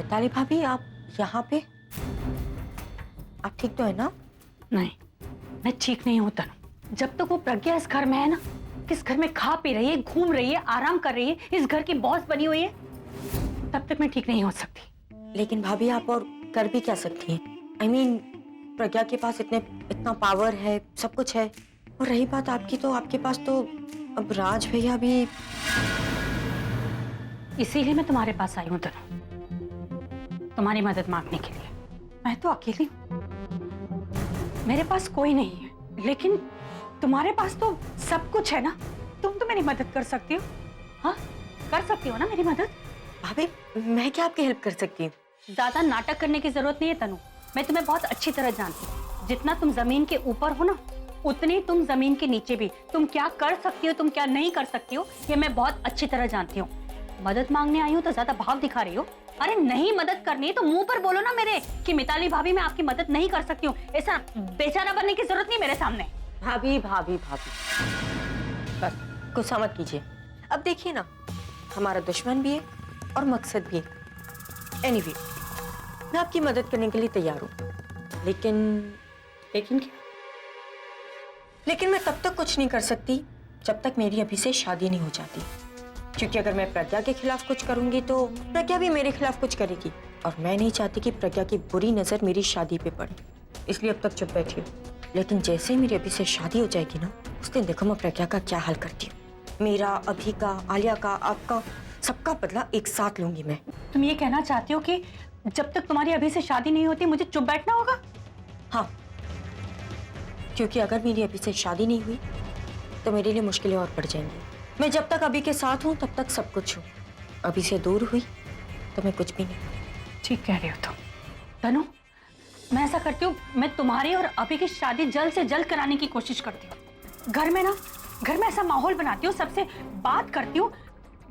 मिताली भाभी, आप यहाँ पे? आप ठीक तो है ना? नहीं, मैं ठीक नहीं हूँ तनु। जब तक वो प्रज्ञा इस घर में है ना, इस घर में खा पी रही है, घूम रही है, आराम कर रही है, इस घर की बॉस बनी हुई है, तब तक मैं ठीक नहीं हो सकती। लेकिन भाभी, आप और कर भी क्या सकती हैं? I mean, प्रज्ञा के पास इतना पावर है, सब कुछ है। और रही बात आपकी, तो आपके पास तो अब राज भैया भी। इसीलिए मैं तुम्हारे पास आई हूँ तनु, तुम्हारी मदद मांगने के लिए। मैं तो अकेली हूँ, मेरे पास कोई नहीं है, लेकिन तुम्हारे पास तो सब कुछ है ना। तुम तो मेरी मदद कर सकती हो। हाँ, कर सकती हो ना मेरी मदद? भाभी, मैं क्या आपकी हेल्प कर सकती हूँ? ज्यादा नाटक करने की जरूरत नहीं है तनु, मैं तुम्हें बहुत अच्छी तरह जानती हूँ। जितना तुम जमीन के ऊपर हो ना, उतनी तुम जमीन के नीचे भी। तुम क्या कर सकती हो, तुम क्या नहीं कर सकती हो, ये मैं बहुत अच्छी तरह जानती हूँ। मदद मांगने आई हूँ तो ज्यादा भाव दिखा रही हो। अरे नहीं मदद करनी है तो मुंह पर बोलो ना मेरे कि मिताली भाभी मैं आपकी मदद नहीं कर सकती हूँ। ऐसा बेचारा बनने की जरूरत नहीं मेरे सामने। भाभी भाभी भाभी, बस गुस्सा मत कीजिए। अब देखिए ना, हमारा दुश्मन भी है और मकसद भी है। एनीवे, मैं आपकी मदद करने के लिए तैयार हूँ, लेकिन क्या? लेकिन मैं तब तक कुछ नहीं कर सकती जब तक मेरी अभी से शादी नहीं हो जाती। क्योंकि अगर मैं प्रज्ञा के खिलाफ कुछ करूंगी तो प्रज्ञा भी मेरे खिलाफ कुछ करेगी, और मैं नहीं चाहती कि प्रज्ञा की बुरी नजर मेरी शादी पे पड़े। इसलिए अब तक चुप बैठी हूँ। लेकिन जैसे ही मेरी अभी से शादी हो जाएगी ना, उस दिन देखो मैं प्रज्ञा का क्या हाल करती हूँ। मेरा, अभी का, आलिया का, आपका, सबका बदला एक साथ लूंगी मैं। तुम ये कहना चाहती हो कि जब तक तुम्हारी अभी से शादी नहीं होती मुझे चुप बैठना होगा? हाँ, क्योंकि अगर मेरी अभी से शादी नहीं हुई तो मेरे लिए मुश्किलें और बढ़ जाएंगी। मैं जब तक अभी के साथ हूँ तब तक सब कुछ हूँ, अभी से दूर हुई तो मैं कुछ भी नहीं। ठीक कह रहे हो तुम तनु, मैं ऐसा करती हूँ, मैं तुम्हारी और अभी की शादी जल्द से जल्द कराने की कोशिश करती हूँ। घर में ऐसा माहौल बनाती हूँ, सबसे बात करती हूँ।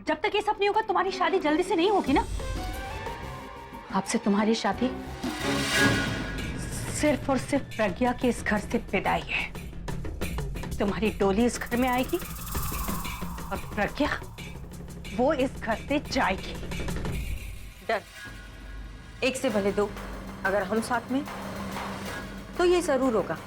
जब तक ये सब नहीं होगा तुम्हारी शादी जल्दी से नहीं होगी ना। आपसे तुम्हारी शादी सिर्फ और सिर्फ प्रज्ञा के इस घर से विदाई है। तुम्हारी डोली इस घर में आएगी और प्रज्ञा वो इस घर से जाएगी। डन। एक से भले दो, अगर हम साथ में तो ये जरूर होगा।